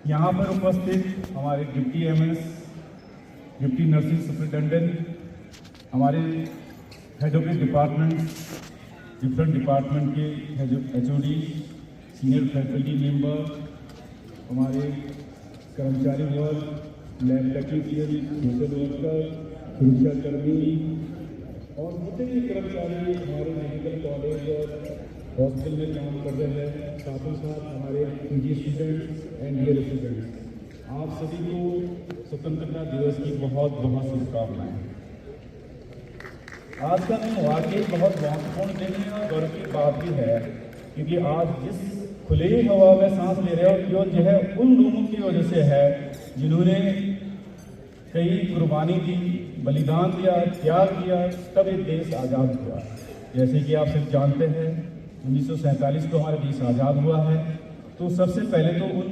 यहाँ पर उपस्थित हमारे deputy MS, deputy nursing superintendent, हमारे head of department, different department के एचओडी, सीनियर फैकल्टी मेंबर, हमारे कर्मचारी वर्ग, लैब टेक्नीशियन, सोशल वर्कर, सुरक्षाकर्मी और जितने भी कर्मचारी हमारे मेडिकल कॉलेज और हॉस्पिटल में काम कर रहे हैं, साथ ही साथ हमारे PG students and dear students, आप सभी को स्वतंत्रता दिवस की बहुत बहुत शुभकामनाएं। आज का दिन वाकई बहुत महत्वपूर्ण दिन है और गर्व की बात भी है, क्योंकि आज जिस खुली हवा में सांस ले रहे हो जो है उन लोगों की वजह से है जिन्होंने कई कुर्बानी दी, बलिदान दिया, त्याग किया, तब ये देश आज़ाद हुआ। जैसे कि आप सब जानते हैं 1947 को हमारा देश आज़ाद हुआ है। तो सबसे पहले तो उन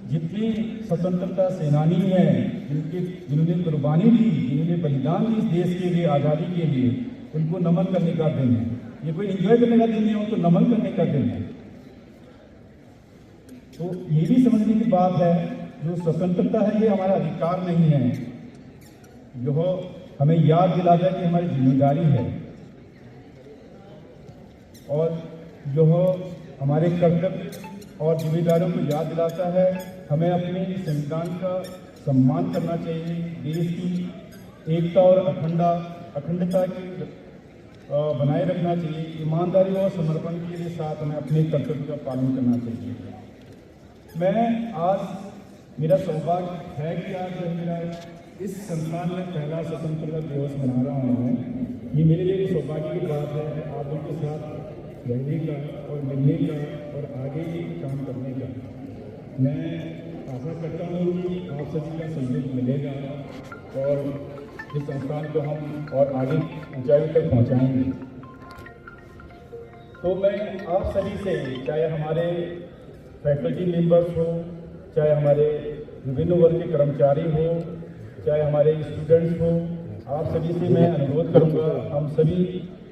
जितने स्वतंत्रता सेनानी हैं जिन्होंने कुर्बानी दी, जिन्होंने बलिदान दी इस देश के लिए, आज़ादी के लिए, उनको नमन करने का दिन है। ये कोई एंजॉय करने का दिन नहीं है, उनको नमन करने का दिन है। तो ये भी समझने की बात है, जो स्वतंत्रता है ये हमारा अधिकार नहीं है, यह हमें याद दिलाता है कि हमारी जिम्मेदारी है और यह हमारे कर्तव्य और जिम्मेदारियों को याद दिलाता है। हमें अपने संविधान का सम्मान करना चाहिए, देश की एकता और अखंडता की बनाए रखना चाहिए, ईमानदारी और समर्पण के साथ हमें अपने कर्तव्य का पालन करना चाहिए। मैं आज मेरा सौभाग्य है कि आज मेरा इस संस्थान में पहला स्वतंत्रता दिवस मना रहा हूँ। ये मेरे लिए सौभाग्य की बात है, आप उनके साथ रहने का और मिलने का और आगे काम करने का। मैं आशा करता हूँ कि आप सभी का सहयोग मिलेगा और इस संस्थान को हम और आगे ऊंचाई तक पहुँचाएंगे। तो मैं आप सभी से, चाहे हमारे फैकल्टी मेंबर्स हो, चाहे हमारे विभिन्न वर्ग के कर्मचारी हो, चाहे हमारे स्टूडेंट्स हो, आप सभी से मैं अनुरोध करूंगा, हम सभी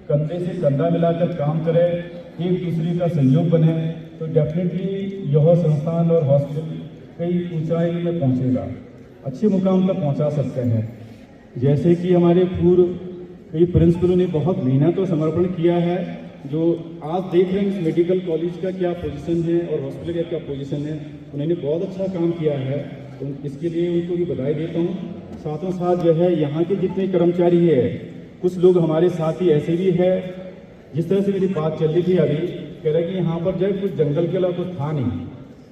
कंधे से कंधा मिलाकर काम करें, एक दूसरे का सहयोग बने, तो डेफिनेटली यह संस्थान और हॉस्पिटल कई ऊंचाई में पहुंचेगा, अच्छे मुकाम तक पहुंचा सकते हैं। जैसे कि हमारे पूर्व कई प्रिंसिपलों ने बहुत मेहनत और समर्पण किया है, जो आज देख रहे हैं इस मेडिकल कॉलेज का क्या पोजीशन है और हॉस्पिटल का क्या पोजीशन है, उन्होंने बहुत अच्छा काम किया है, तो इसके लिए उनको भी बधाई देता हूँ। साथों साथ जो है यहाँ के जितने कर्मचारी है, कुछ लोग हमारे साथी ऐसे भी है, जिस तरह से मेरी बात चल रही थी अभी, कह रहे कि यहाँ पर जो है कुछ जंगल के अलावा कुछ था नहीं,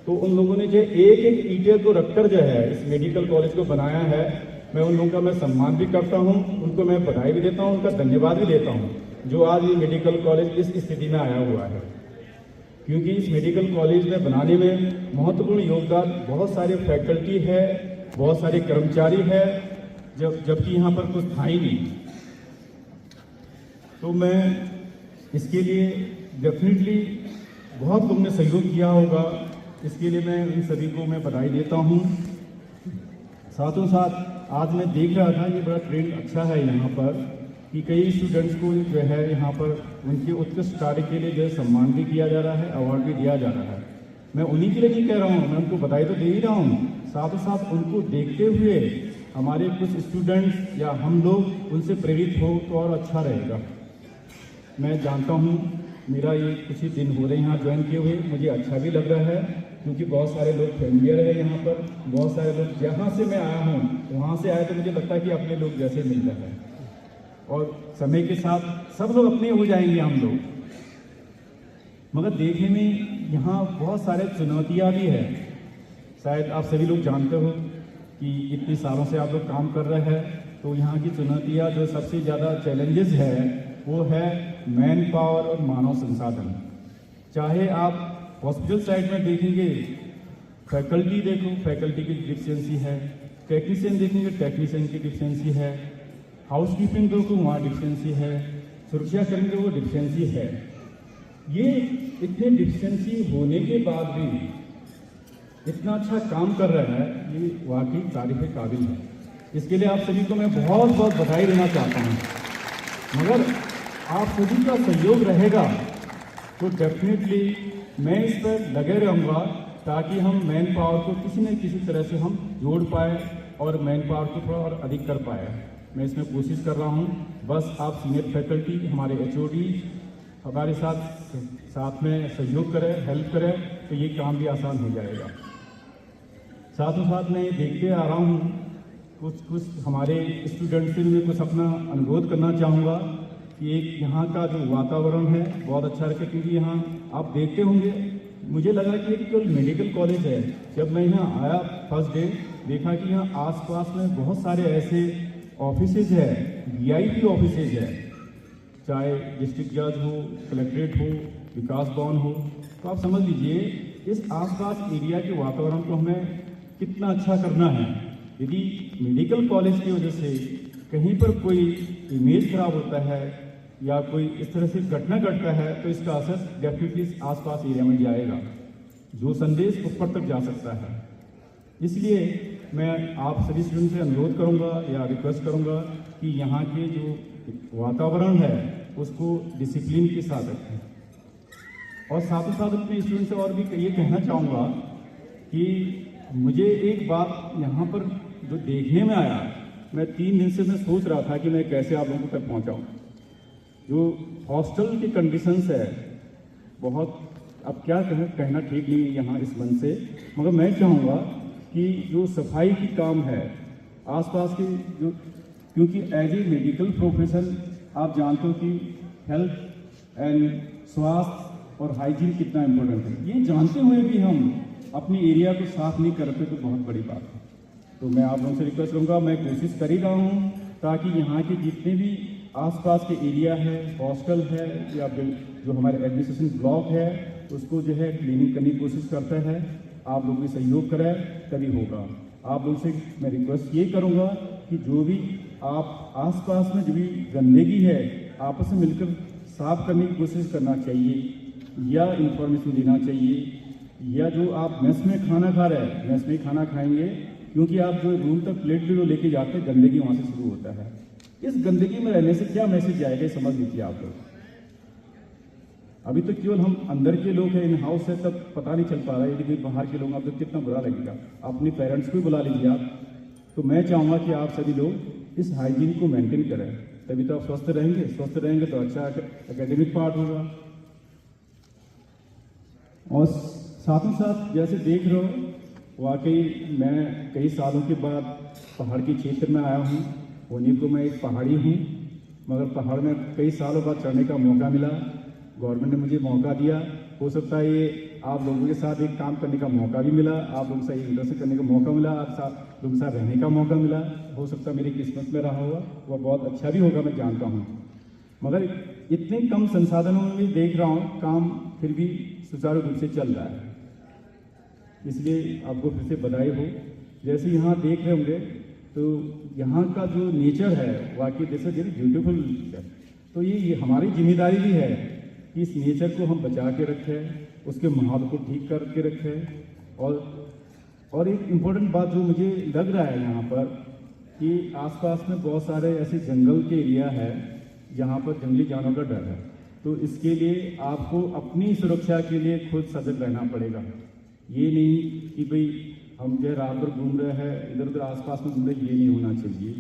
तो उन लोगों ने जो एक एक ईंटे को रखकर जो है इस मेडिकल कॉलेज को बनाया है। मैं उन लोगों का मैं सम्मान भी करता हूँ, उनको मैं बधाई भी देता हूँ, उनका धन्यवाद भी देता हूँ, जो आज ये मेडिकल कॉलेज इस स्थिति में आया हुआ है। क्योंकि इस मेडिकल कॉलेज में बनाने में महत्वपूर्ण योगदान बहुत सारे फैकल्टी है, बहुत सारे कर्मचारी है, जबकि यहाँ पर कुछ था ही नहीं। तो मैं इसके लिए डेफिनेटली बहुत तुमने सहयोग किया होगा, इसके लिए मैं इन सभी को मैं बधाई देता हूँ। साथों साथ आज मैं देख रहा था, ये बड़ा ट्रेंड अच्छा है यहाँ पर कि कई स्टूडेंट्स को जो है यहाँ पर उनके उत्कृष्ट कार्य के लिए जो है सम्मान भी किया जा रहा है, अवार्ड भी दिया जा रहा है। मैं उन्हीं के लिए नहीं कह रहा हूँ, मैं उनको बधाई तो दे ही रहा हूँ, साथ ही साथ उनको देखते हुए हमारे कुछ स्टूडेंट्स या हम लोग उनसे प्रेरित हो तो और अच्छा रहेगा। मैं जानता हूँ, मेरा ये कुछ ही दिन हो रहे हैं यहाँ ज्वाइन किए हुए, मुझे अच्छा भी लग रहा है, क्योंकि बहुत सारे लोग फैमिलियर है यहाँ पर, बहुत सारे लोग जहाँ से मैं आया हूँ वहाँ से आए, तो मुझे लगता है कि अपने लोग जैसे मिल रहे हैं और समय के साथ सब लोग अपने हो जाएंगे हम लोग। मगर देखने में यहाँ बहुत सारे चुनौतियाँ भी है। शायद आप सभी लोग जानते हो कि इतने सालों से आप लोग काम कर रहे हैं, तो यहाँ की चुनौतियाँ जो सबसे ज़्यादा चैलेंजेस है वो है मैन पावर और मानव संसाधन। चाहे आप हॉस्पिटल साइड में देखेंगे, फैकल्टी देखो, फैकल्टी की डिफिशियंसी है, टेक्नीशियन देखेंगे, टेक्नीशियन की डिफिशियंसी है, हाउसकीपिंग को वहाँ डिफिशियंसी है, सुरक्षा कर्मी वो डिफिशियंसी है। ये इतने डिफिशियंसी होने के बाद भी इतना अच्छा काम कर रहा है, ये वाकई तारीफ काबिल है। इसके लिए आप सभी को मैं बहुत बहुत बधाई देना चाहता हूँ। मगर आप सभी का सहयोग रहेगा तो डेफिनेटली मैं इस पर लगे रहूँगा ताकि हम मैन पावर को किसी न किसी तरह से हम जोड़ पाए और मैन पावर को थोड़ा और अधिक कर पाए। मैं इसमें कोशिश कर रहा हूँ। बस आप सीनियर फैकल्टी, हमारे HOD हमारे साथ में सहयोग करें, हेल्प करें, तो ये काम भी आसान हो जाएगा। साथ ही साथ मैं ये देखते आ रहा हूँ, कुछ हमारे स्टूडेंट से मैं कुछ अपना अनुरोध करना चाहूँगा कि एक यहाँ का जो वातावरण है बहुत अच्छा रखे, क्योंकि यहाँ आप देखते होंगे, मुझे लगा कि एक केवल मेडिकल कॉलेज है। जब मैं यहाँ आया फर्स्ट डे, देखा कि यहाँ आसपास में बहुत सारे ऐसे ऑफिसेज है, VIP ऑफिसेज है, चाहे डिस्ट्रिक्ट जज हो, कलेक्ट्रेट हो, विकास भवन हो। तो आप समझ लीजिए इस आसपास एरिया के वातावरण को हमें कितना अच्छा करना है। यदि मेडिकल कॉलेज की वजह से कहीं पर कोई इमेज खराब होता है या कोई इस तरह से घटना घटता है, तो इसका असर डेफिनेटली इस आसपास एरिया में जाएगा, जो संदेश ऊपर तक जा सकता है। इसलिए मैं आप सभी स्टूडेंट से अनुरोध करूंगा या रिक्वेस्ट करूंगा कि यहाँ के जो वातावरण है उसको डिसिप्लिन के साथ रखें। और साथ ही साथ अपने स्टूडेंट से और भी ये कहना चाहूँगा कि मुझे एक बात यहाँ पर जो देखने में आया, मैं 3 दिन से मैं सोच रहा था कि मैं कैसे आप लोगों तक पहुँचाऊँ। जो हॉस्टल की कंडीशंस है बहुत, अब क्या कहना ठीक नहीं है यहाँ इस मन से, मगर मैं चाहूँगा कि जो सफाई की काम है आसपास के जो, क्योंकि एज ए मेडिकल प्रोफेशन आप जानते हो कि हेल्थ एंड स्वास्थ्य और हाइजीन कितना इम्पोर्टेंट है। ये जानते हुए भी हम अपनी एरिया को साफ नहीं करते तो बहुत बड़ी बात है। तो मैं आप लोगों से रिक्वेस्ट करूँगा, मैं कोशिश कर ही रहा हूँ ताकि यहाँ के जितने भी आसपास के एरिया है, हॉस्टल है या जो हमारे एडमिनिस्ट्रेशन ब्लॉक है, उसको जो है क्लीनिंग करने की कोशिश करता है। आप लोग भी सहयोग करें तभी होगा। आप लोग से मैं रिक्वेस्ट ये करूँगा कि जो भी आप आसपास में जो भी गंदगी है आपस में मिलकर साफ करने की कोशिश करना चाहिए या इन्फॉर्मेशन देना चाहिए, या जो आप मेस में खाना खा रहे हैं मेस में खाना खाएंगे, क्योंकि आप जो रूम तक प्लेट भी लेके जाते हैं गंदगी वहाँ से शुरू होता है। इस गंदगी में रहने से क्या मैसेज जाएगा समझ लीजिए आप लोग। अभी तो केवल हम अंदर के लोग हैं, इन हाउस है, तब पता नहीं चल पा रहा है, यदि बाहर के लोग आप तो कितना बुरा लगेगा। अपने पेरेंट्स को भी बुला लीजिए आप। तो मैं चाहूँगा कि आप सभी लोग इस हाइजीन को मेंटेन करें, तभी तो आप स्वस्थ रहेंगे तो अच्छा एकेडमिक पार्ट होगा। और साथ ही साथ जैसे देख रहे हो, वाकई मैं कई सालों के बाद पहाड़ के क्षेत्र में आया हूँ। होने को मैं एक पहाड़ी हूँ, मगर पहाड़ में कई सालों बाद चढ़ने का मौका मिला। गवर्नमेंट ने मुझे मौका दिया, हो सकता है ये आप लोगों के साथ एक काम करने का मौका भी मिला, आप लोगों से एक इंटरेस्ट करने का मौका मिला, आप लोगों के साथ रहने का मौका मिला। हो सकता है मेरी किस्मत में रहा होगा, वह बहुत अच्छा भी होगा, मैं जानता हूँ। मगर इतने कम संसाधनों में भी देख रहा हूँ काम फिर भी सुचारू रूप से चल रहा है, इसलिए आपको फिर से बधाई हो। जैसे यहाँ देख रहे होंगे तो यहाँ का जो नेचर है वाकई this is very beautiful nature. तो ये हमारी जिम्मेदारी भी है कि इस नेचर को हम बचा के रखें, उसके माहौल को ठीक करके रखें। और एक इम्पोर्टेंट बात जो मुझे लग रहा है यहाँ पर कि आसपास में बहुत सारे ऐसे जंगल के एरिया है जहाँ पर जंगली जानवरों का डर है। तो इसके लिए आपको अपनी सुरक्षा के लिए खुद सजग रहना पड़ेगा। ये नहीं कि भाई हम जो रात भर घूम रहे हैं, इधर उधर आसपास में घूम रहे, ये नहीं होना चाहिए।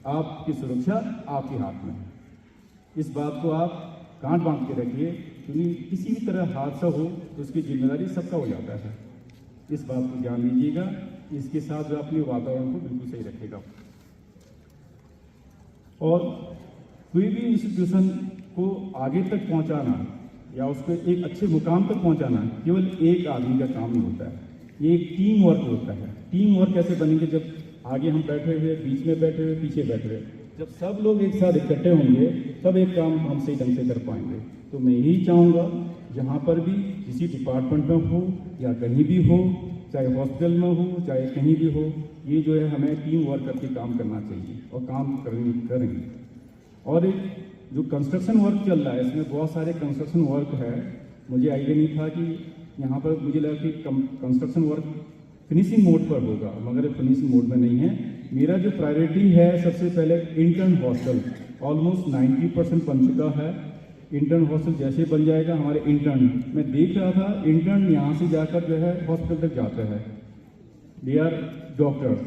आपकी सुरक्षा आपके हाथ में है, इस बात को आप गांठ बांध के रखिए, क्योंकि किसी भी तरह हादसा हो तो उसकी जिम्मेदारी सबका हो जाता है। इस बात को ध्यान दीजिएगा। इसके साथ जो अपने वातावरण को बिल्कुल सही रखेगा। और कोई भी इंस्टीट्यूशन को आगे तक पहुंचाना या उसको एक अच्छे मुकाम तक पहुंचाना केवल एक आदमी का काम नहीं होता है, ये एक टीम वर्क होता है। टीम वर्क कैसे बनेंगे? जब आगे हम बैठे हुए, बीच में बैठे हुए, पीछे बैठे हुए, जब सब लोग एक साथ इकट्ठे होंगे तब एक काम हम सही ढंग से कर पाएंगे। तो मैं यही चाहूँगा जहाँ पर भी किसी डिपार्टमेंट में हो या कहीं भी हो, चाहे हॉस्पिटल में हो चाहे कहीं भी हो, ये जो है हमें टीम वर्क करके काम करना चाहिए और काम करेंगे। और एक जो कंस्ट्रक्शन वर्क चल रहा है, इसमें बहुत सारे कंस्ट्रक्शन वर्क है। मुझे आइडिया नहीं था कि यहाँ पर, मुझे लगा कि कंस्ट्रक्शन वर्क फिनिशिंग मोड पर होगा, मगर फिनिशिंग मोड में नहीं है। मेरा जो प्रायोरिटी है सबसे पहले इंटर्न हॉस्टल ऑलमोस्ट 90% बन चुका है। इंटर्न हॉस्टल जैसे बन जाएगा, हमारे इंटर्न, मैं देख रहा था इंटर्न यहाँ से जाकर जो है हॉस्पिटल तक जाते हैं, दे आर डॉक्टर्स,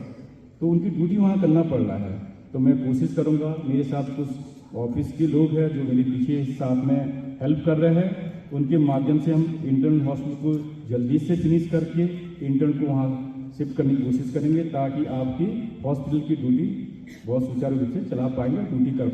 तो उनकी ड्यूटी वहाँ करना पड़ रहा है। तो मैं कोशिश करूँगा, मेरे साथ कुछ ऑफिस के लोग हैं जो मेरे पीछे साथ में हेल्प कर रहे हैं, उनके माध्यम से हम इंटर्न हॉस्पिटल को जल्दी से फिनिश करके इंटर्न को वहाँ शिफ्ट करने की कोशिश करेंगे, ताकि आपकी हॉस्पिटल की ड्यूटी बहुत सुचारू रूप से चला पाएंगे, ड्यूटी कर